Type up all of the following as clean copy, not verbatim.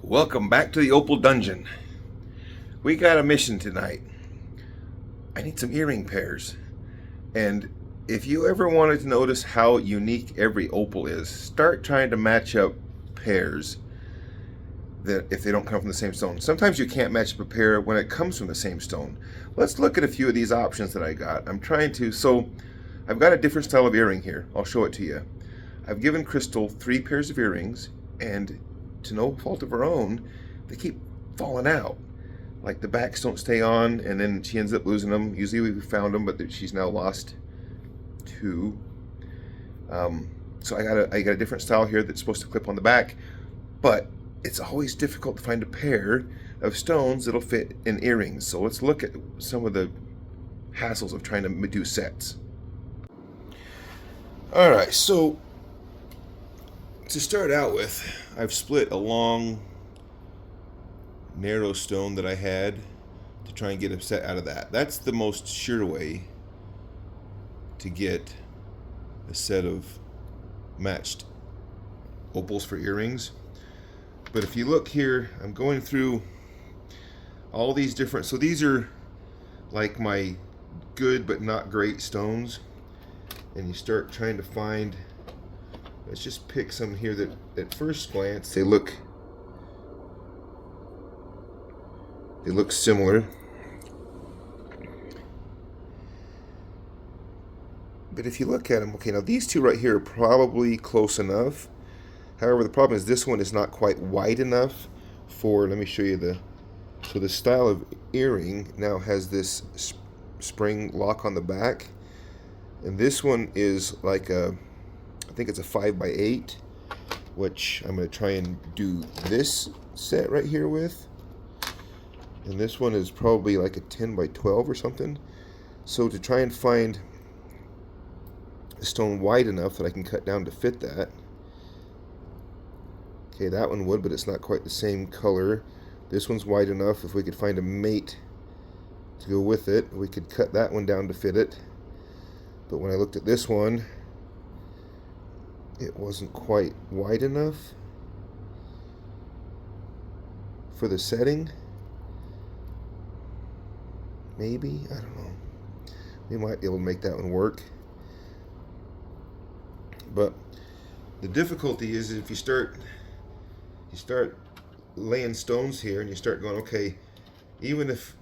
Welcome back to the Opal Dungeon. We got a mission tonight. I need some earring pairs. And if you ever wanted to notice how unique every opal is, start trying to match up pairs that if they don't come from the same stone. Sometimes you can't match up a pair when it comes from the same stone. Let's look at a few of these options that I got. I've got a different style of earring here. I'll show it to you. I've given Crystal 3 pairs of earrings, and to no fault of her own, they keep falling out. Like the backs don't stay on, and then she ends up losing them. Usually we found them, but she's now lost 2. So I got a different style here that's supposed to clip on the back, but it's always difficult to find a pair of stones that'll fit in earrings. So let's look at some of the hassles of trying to do sets. Alright, so to start out with, I've split a long, narrow stone that I had to try and get a set out of that. That's the most sure way to get a set of matched opals for earrings. But if you look here, I'm going through all these different, so these are like my good but not great stones, and you start trying to find. Let's just pick some here that at first glance they look similar, but if you look at them, okay, now these two right here are probably close enough. However, the problem is this one is not quite wide enough for, let me show you the style of earring now has this spring lock on the back, and this one is like I think it's a 5x8, which I'm going to try and do this set right here with. And this one is probably like a 10x12 or something. So to try and find a stone wide enough that I can cut down to fit that. Okay, that one would, but it's not quite the same color. This one's wide enough. If we could find a mate to go with it, we could cut that one down to fit it. But when I looked at this one, it wasn't quite wide enough for the setting. Maybe, I don't know. We might be able to make that one work. But the difficulty is if you start laying stones here and you start going, okay, even if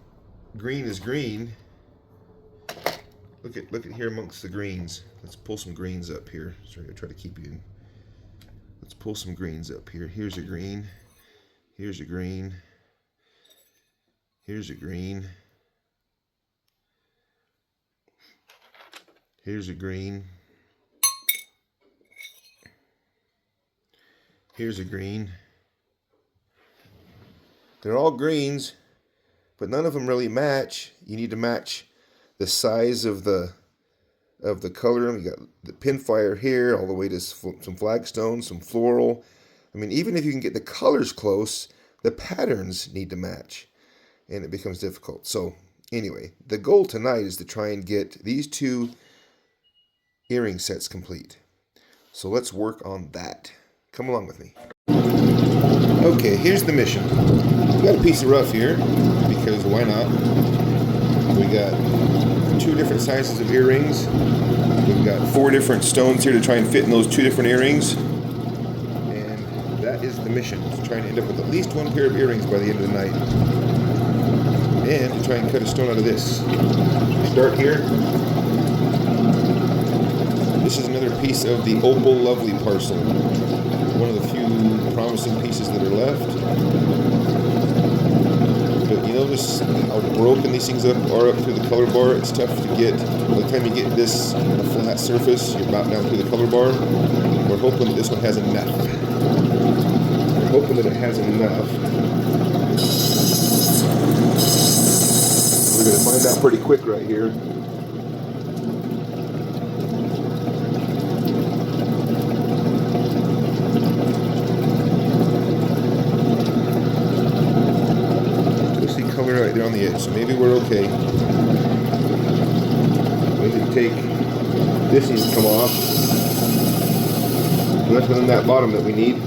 green is green, look at here amongst the greens. Let's pull some greens up here. Sorry, I try to keep you in. Let's pull some greens up here. Here's a green. Here's a green. Here's a green. Here's a green. Here's a green. They're all greens, but none of them really match. You need to match the size of the color. You got the pinfire here, all the way to some flagstones, some floral. I mean, even if you can get the colors close, the patterns need to match, and it becomes difficult. So anyway, the goal tonight is to try and get these 2 earring sets complete. So let's work on that. Come along with me. Okay, here's the mission. We got a piece of rough here, because why not? We got 2 different sizes of earrings. We've got 4 different stones here to try and fit in those 2 different earrings. And that is the mission, to try and end up with at least 1 pair of earrings by the end of the night. And to try and cut a stone out of this. Start here. This is another piece of the Opal Lovely parcel. One of the few promising pieces that are left. But you notice how broken these things are up through the color bar. It's tough to get. By the time you get this on a flat surface, you're about down through the color bar. We're hoping that this one has enough. We're hoping that it has enough. We're going to find out pretty quick right here. Right there on the edge, so maybe we're okay. We need to take this needs to come off. Nothing on that bottom that we need.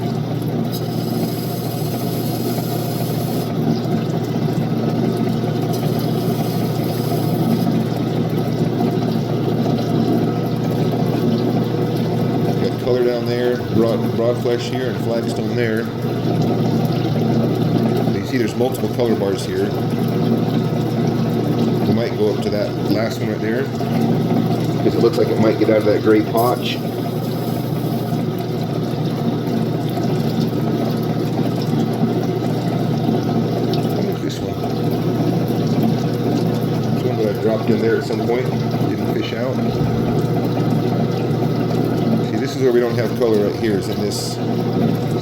down there, broad flesh here, and flagstone there. You see there's multiple color bars here. We might go up to that last one right there, because it looks like it might get out of that gray potch. This one. This one that I dropped in there at some point, didn't fish out. See, this is where we don't have color right here, is in this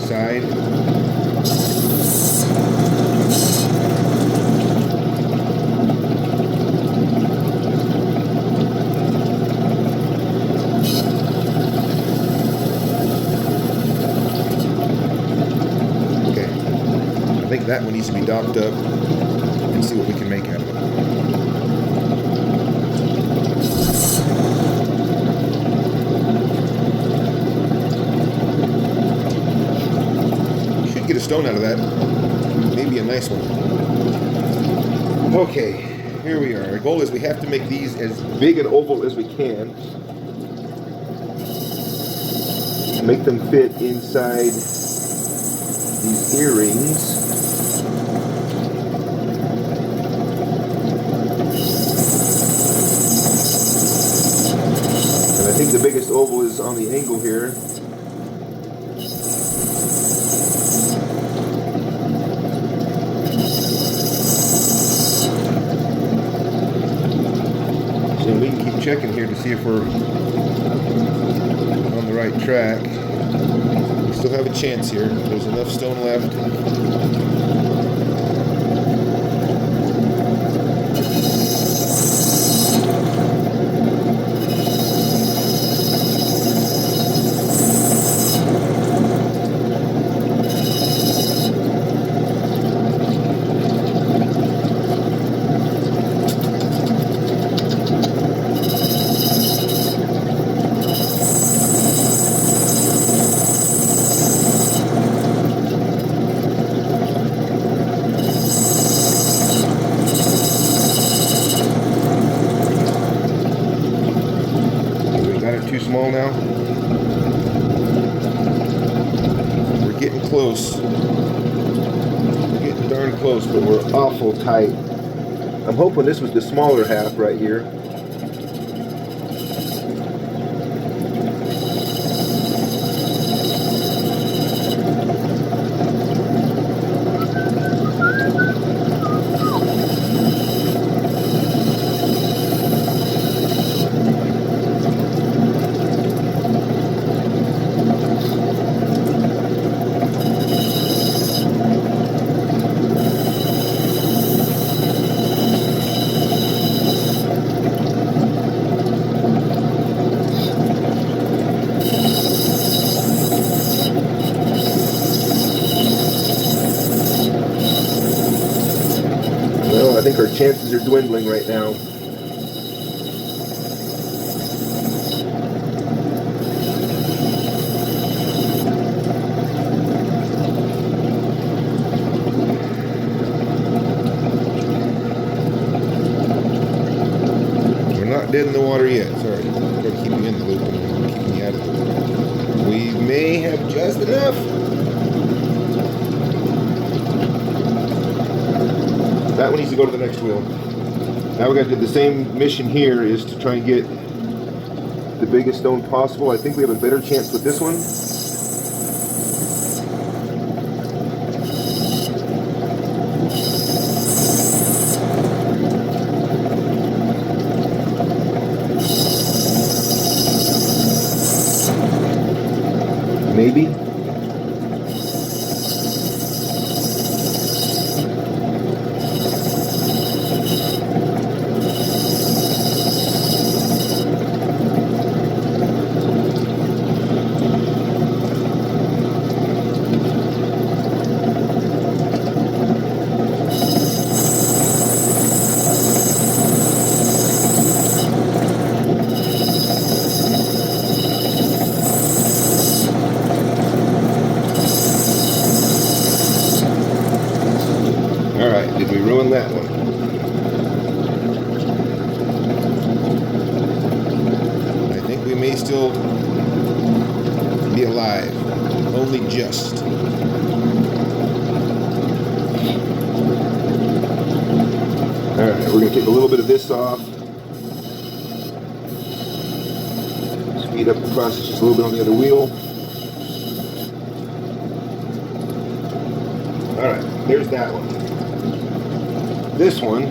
side. I think that one needs to be docked up and see what we can make out of it. Should get a stone out of that. Maybe a nice one. Okay, here we are. Our goal is we have to make these as big an oval as we can. Make them fit inside these earrings. And I think the biggest oval is on the angle here. So we can keep checking here to see if we're on the right track. We still have a chance here. There's enough stone left. Too small now. We're getting close. We're getting darn close, but we're awful tight. I'm hoping this was the smaller half right here. Well, I think our chances are dwindling right now. We're not dead in the water yet. Sorry, I'm going to keep you in the loop and keep you out of it. We may have just enough. That one needs to go to the next wheel. Now we got to do the same mission here, is to try and get the biggest stone possible. I think we have a better chance with this one. Maybe. Alright, did we ruin that one? I think we may still be alive. Alright, we're going to take a little bit of this off. Speed up the process just a little bit on the other wheel. Alright, there's that one. This one,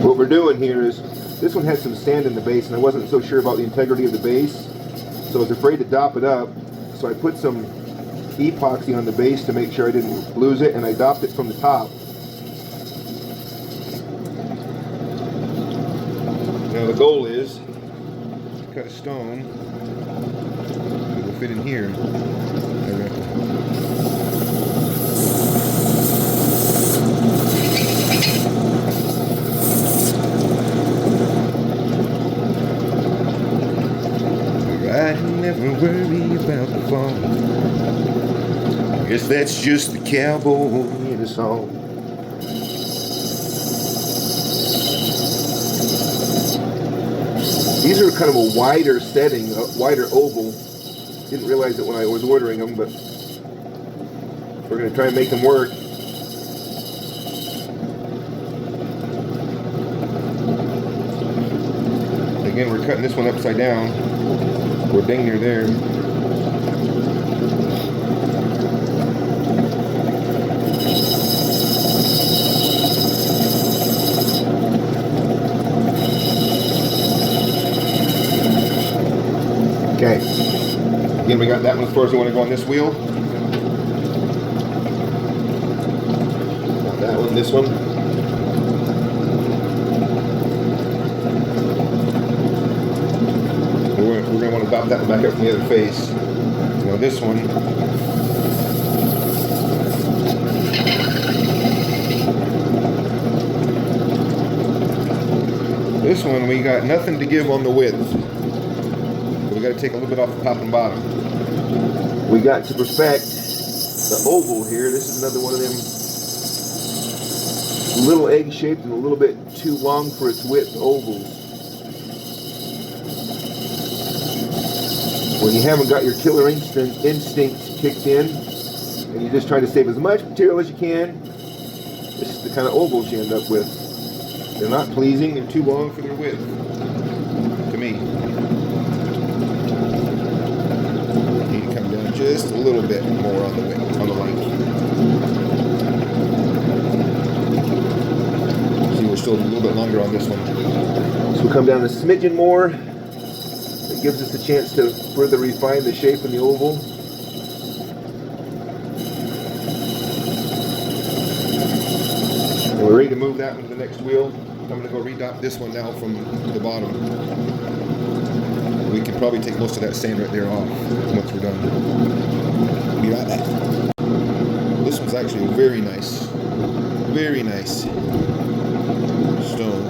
what we're doing here is, this one has some sand in the base, and I wasn't so sure about the integrity of the base, so I was afraid to dop it up, so I put some epoxy on the base to make sure I didn't lose it, and I dopped it from the top. Now the goal is to cut a stone that will fit in here. I never worry about the fall. Guess that's just the cowboy in a song. These are kind of a wider setting, a wider oval. Didn't realize it when I was ordering them, but we're going to try and make them work. Again, we're cutting this one upside down. We're dang near there. Okay. Again, we got that one as far as we want to go on this wheel. Got that one, this one. We're going to want to dop that one back up from the other face. Now this one. This one, we got nothing to give on the width. We got to take a little bit off the top and bottom. We got to perfect the oval here. This is another one of them little egg-shaped and a little bit too long for its width ovals. When you haven't got your killer instinct kicked in, and you're just trying to save as much material as you can, this is the kind of ovals you end up with. They're not pleasing and too long for their width, to me. Need to come down just a little bit more on the width, on the length. See, we're still a little bit longer on this one. So we'll come down a smidgen more. It gives us a chance to further refine the shape of the oval. And we're ready to move that one to the next wheel. I'm going to go redot this one now from the bottom. We can probably take most of that sand right there off once we're done. Be right back. This one's actually a very nice stone.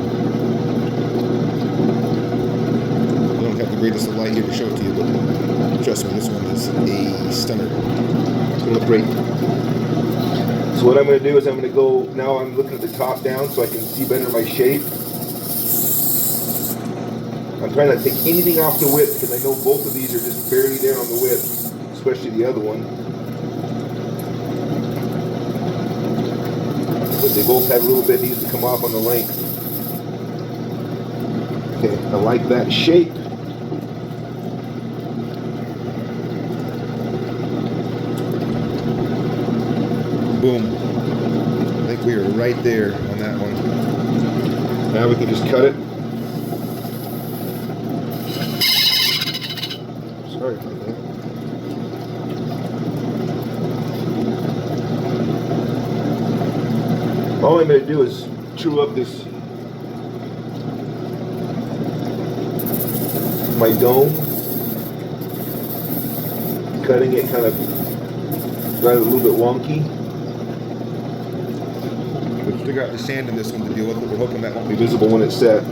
I don't have the greatest of light here to show it to you, but trust me, this one is a stunner. It's going to look great. So what I'm going to do is I'm going to go, now I'm looking at the top down so I can see better my shape. I'm trying not to take anything off the width because I know both of these are just barely there on the width, especially the other one. But they both have a little bit needs to come off on the length. Okay, I like that shape. Boom. I think we are right there on that one. Now we can just cut it. Sorry about that. All I'm going to do is true up this, my dome. Cutting it kind of got it a little bit wonky. We've still got the sand in this one to deal with, but we're hoping that won't be visible when it's set.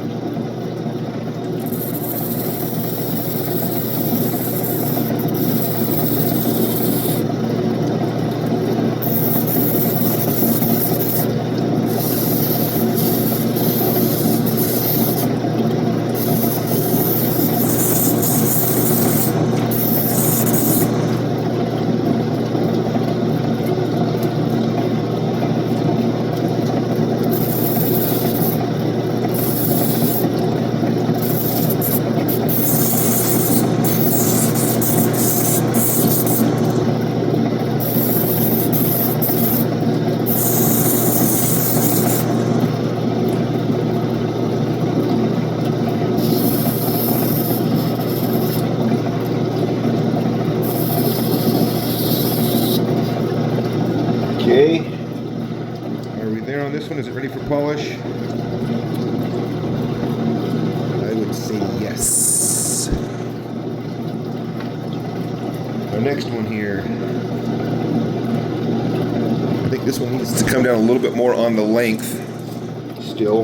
Are we there on this one? Is it ready for polish? I would say yes. Our next one here. I think this one needs to come down a little bit more on the length still.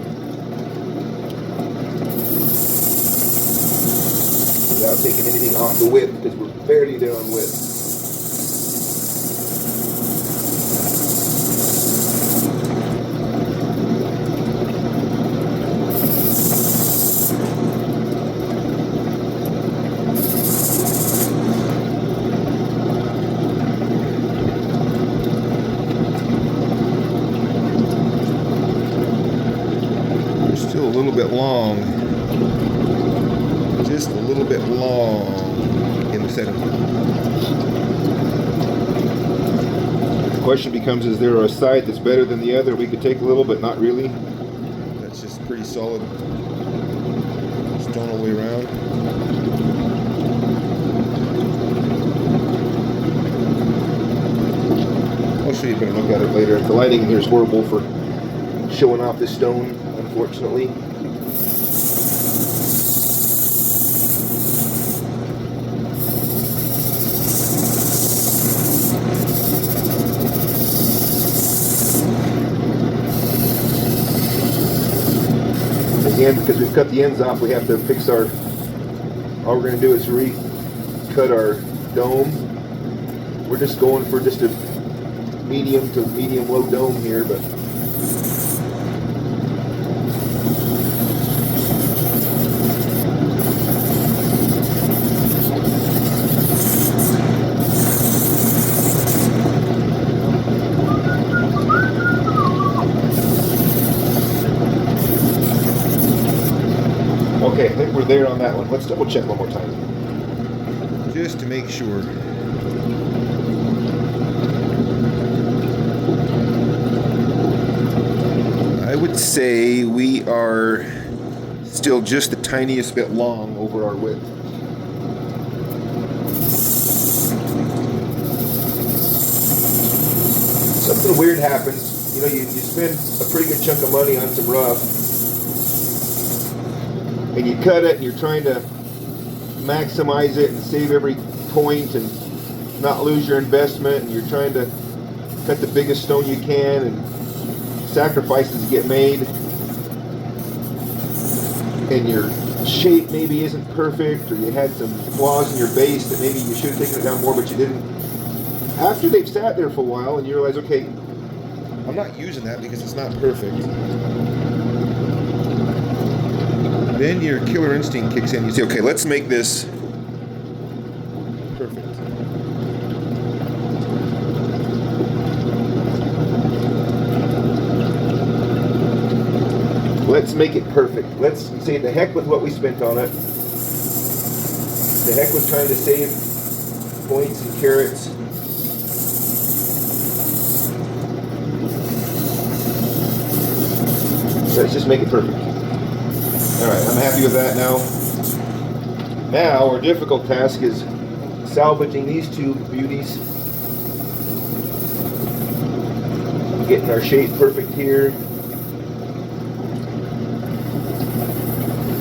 Without taking anything off the width, because we're barely there on width. Still a little bit long, just a little bit long in the setting. The question becomes, is there a side that's better than the other? We could take a little, but not really. That's just pretty solid stone all the way around. I'll show you a better look at it later. The lighting here is horrible for showing off this stone, unfortunately. Again, because we've cut the ends off, we have to fix our, all we're going to do is recut our dome. We're just going for just a medium to medium low dome here, but okay, I think we're there on that one. Let's double check one more time. Just to make sure. I would say we are still just the tiniest bit long over our width. Something weird happens. You know, you spend a pretty good chunk of money on some rough, and you cut it and you're trying to maximize it and save every point and not lose your investment, and you're trying to cut the biggest stone you can, and sacrifices get made, and your shape maybe isn't perfect, or you had some flaws in your base that maybe you should have taken it down more but you didn't. After they've sat there for a while and you realize, okay, I'm not using that because it's not perfect, then your killer instinct kicks in. You say, okay, let's make this perfect. Let's make it perfect. Let's say the heck with what we spent on it. The heck with trying to save points and carrots. Let's just make it perfect. Alright, I'm happy with that now. Now, our difficult task is salvaging these two beauties. Getting our shape perfect here.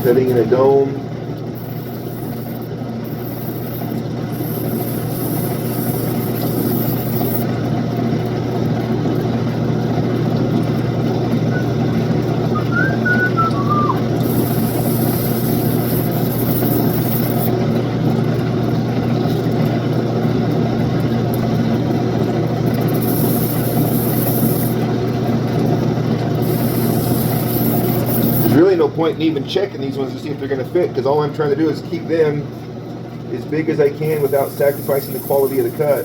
Cutting in a dome. No point in even checking these ones to see if they're going to fit, because all I'm trying to do is keep them as big as I can without sacrificing the quality of the cut.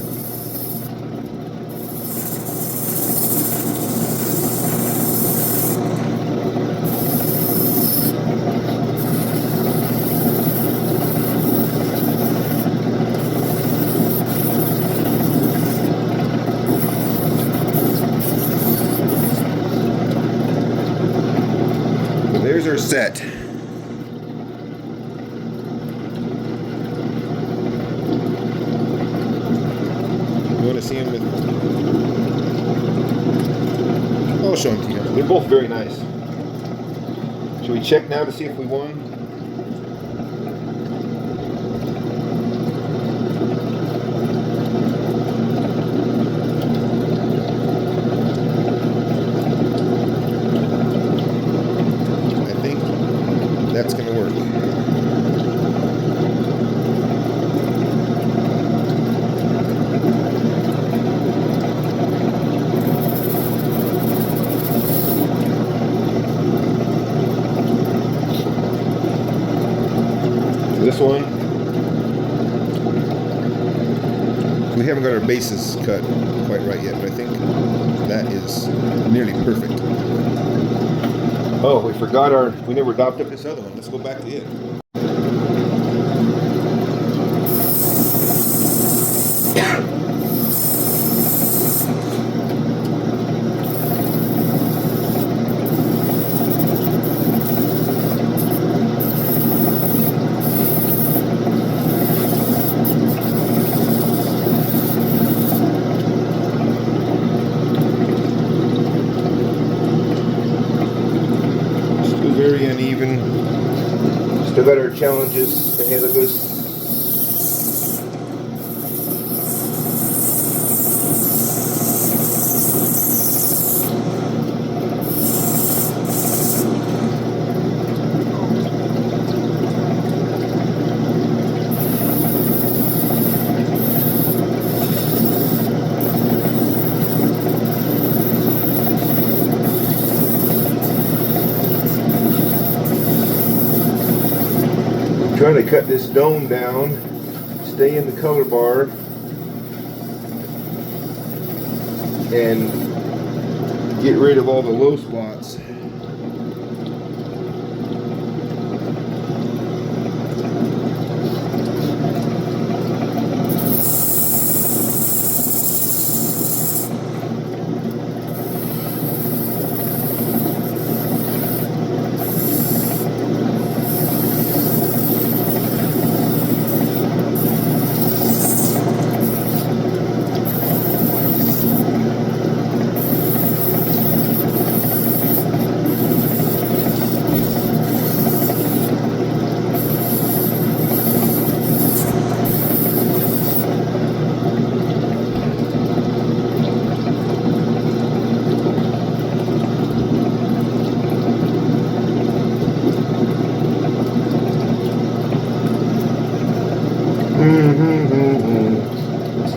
There's our set. You want to see him with... I'll show them to you. They're both very nice. Should we check now to see if we won? I think that's going to work. This one, we haven't got our bases cut quite right yet, but I think that is nearly perfect. Oh, we never dopped up this other one. Let's go back to it. Very uneven. Still got our challenges ahead of us. Trying to cut this dome down, stay in the color bar, and get rid of all the low spots.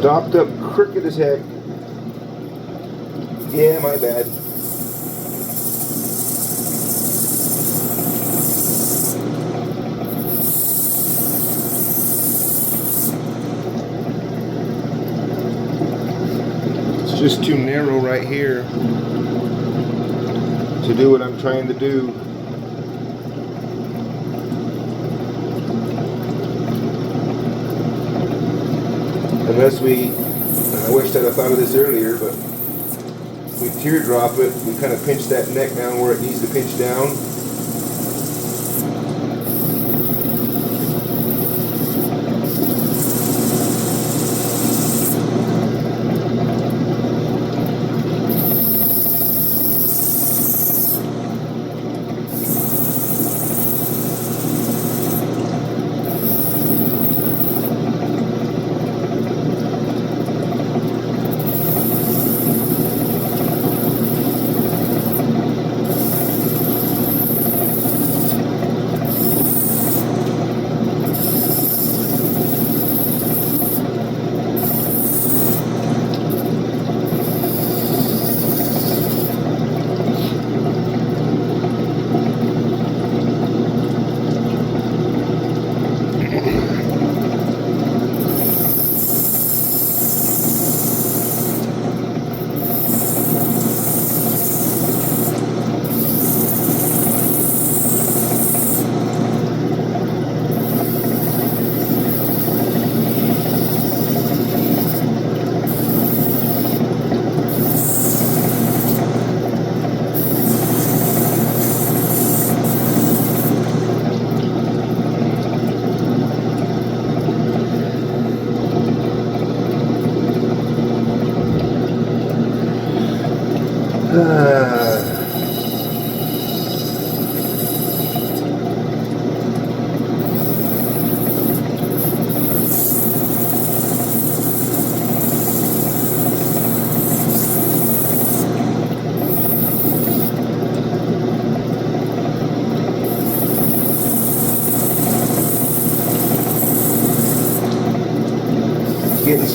Stopped up crooked as heck. Yeah, my bad. It's just too narrow right here to do what I'm trying to do. Unless I wish that I thought of this earlier, but we teardrop it, we kind of pinch that neck down where it needs to pinch down.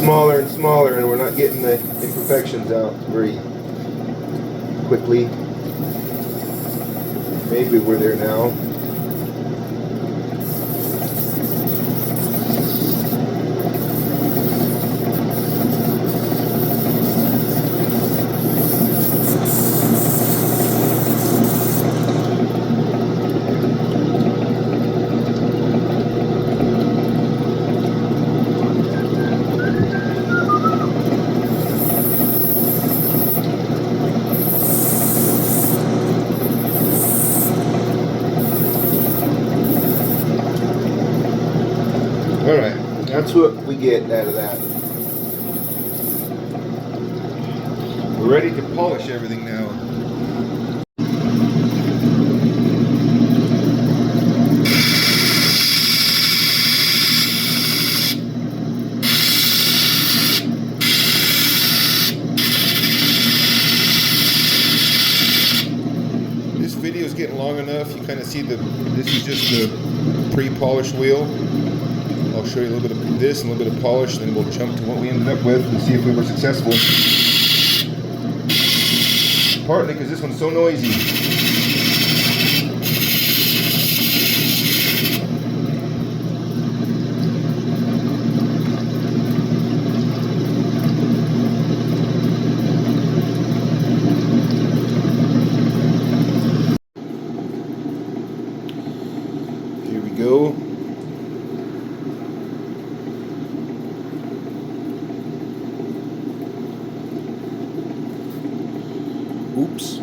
smaller and smaller, and we're not getting the imperfections out very quickly. Maybe we're there now. Alright, that's what we get out of that. We're ready to polish everything now. This video is getting long enough. You kind of see this is just the pre-polished wheel. I'll show you a little bit of this and a little bit of polish, then we'll jump to what we ended up with and see if we were successful. Partly because this one's so noisy. Here we go. Oops.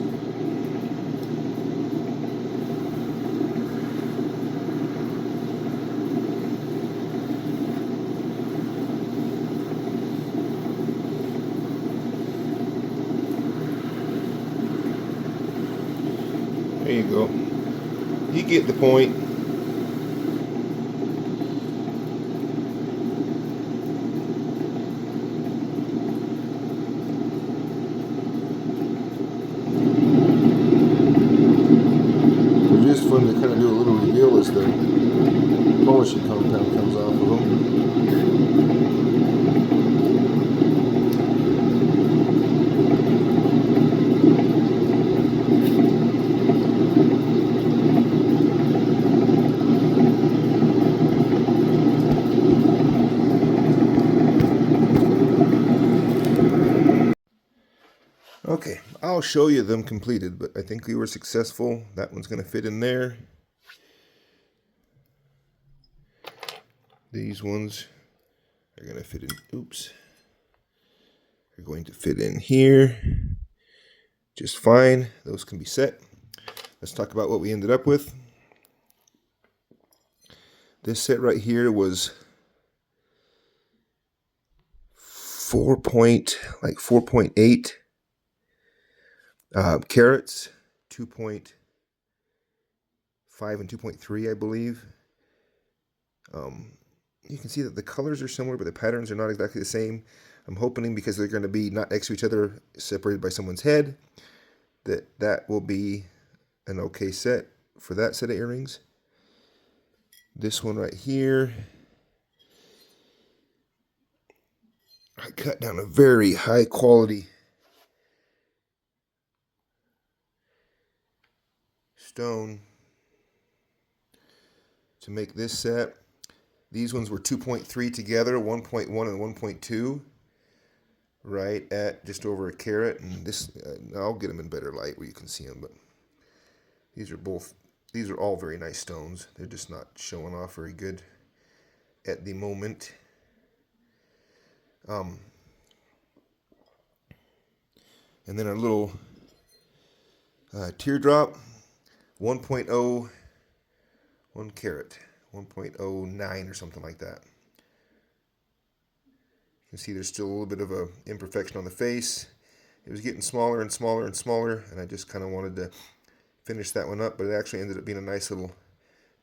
There you go. You get the point. Just fun to kind of do a little reveal as the polishing compound comes off of them. Okay, I'll show you them completed, but I think we were successful. That one's going to fit in there. These ones are going to fit in, they're going to fit in here just fine. Those can be set. Let's talk about what we ended up with. This set right here was 4.8 carats, 2.5 and 2.3, I believe. You can see that the colors are similar, but the patterns are not exactly the same. I'm hoping because they're going to be not next to each other, separated by someone's head, that will be an okay set for that set of earrings. This one right here, I cut down a very high quality stone to make this set. These ones were 2.3 together, 1.1 and 1.2, right at just over a carat. And this, I'll get them in better light where you can see them. But these are all very nice stones. They're just not showing off very good at the moment. And then our little teardrop, 1.0, 1 carat. 1.09 or something like that. You can see there's still a little bit of a imperfection on the face. It was getting smaller and smaller and smaller, and I just kind of wanted to finish that one up, but it actually ended up being a nice little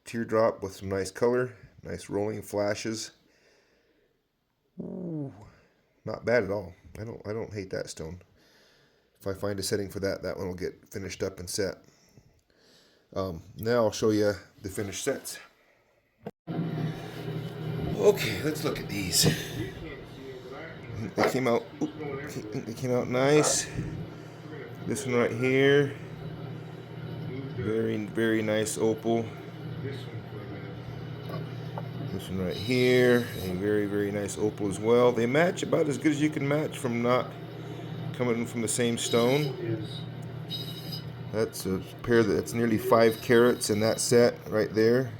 teardrop with some nice color, nice rolling flashes. Ooh, not bad at all. I don't hate that stone. If I find a setting for that, that one will get finished up and set. Now I'll show you the finished sets. Okay, let's look at these. They came out. They came out nice. This one right here, very nice opal. This one right here, a very nice opal as well. They match about as good as you can match from not coming from the same stone. That's a pair that's nearly 5 carats in that set right there.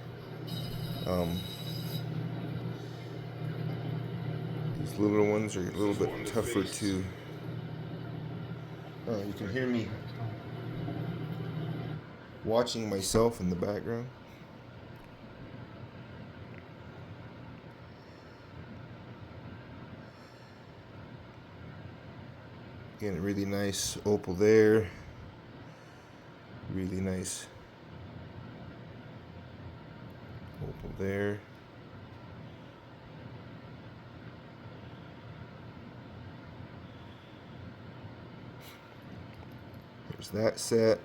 These little ones are a little bit tougher to. Oh, you can hear me watching myself in the background. Again, a really nice opal there. Really nice opal there. There's that set.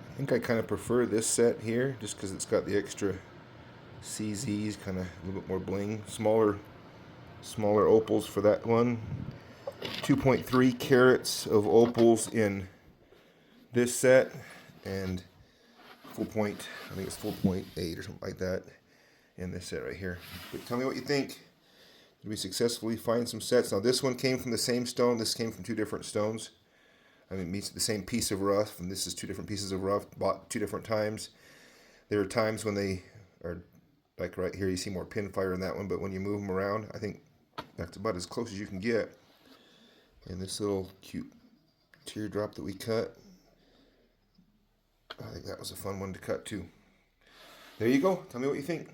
I think I kind of prefer this set here just because it's got the extra CZs, kind of a little bit more bling. Smaller opals for that one. 2.3 carats of opals in this set, and I think it's 4.8 or something like that in this set right here. But tell me what you think. Did we successfully find some sets? Now this one came from the same stone. This came from 2 different stones. I mean, meets the same piece of rough, and this is 2 different pieces of rough bought 2 different times. There are times when they are, like right here, you see more pinfire in that one, but when you move them around, I think that's about as close as you can get. And this little cute teardrop that we cut, I think that was a fun one to cut too. There you go. Tell me what you think.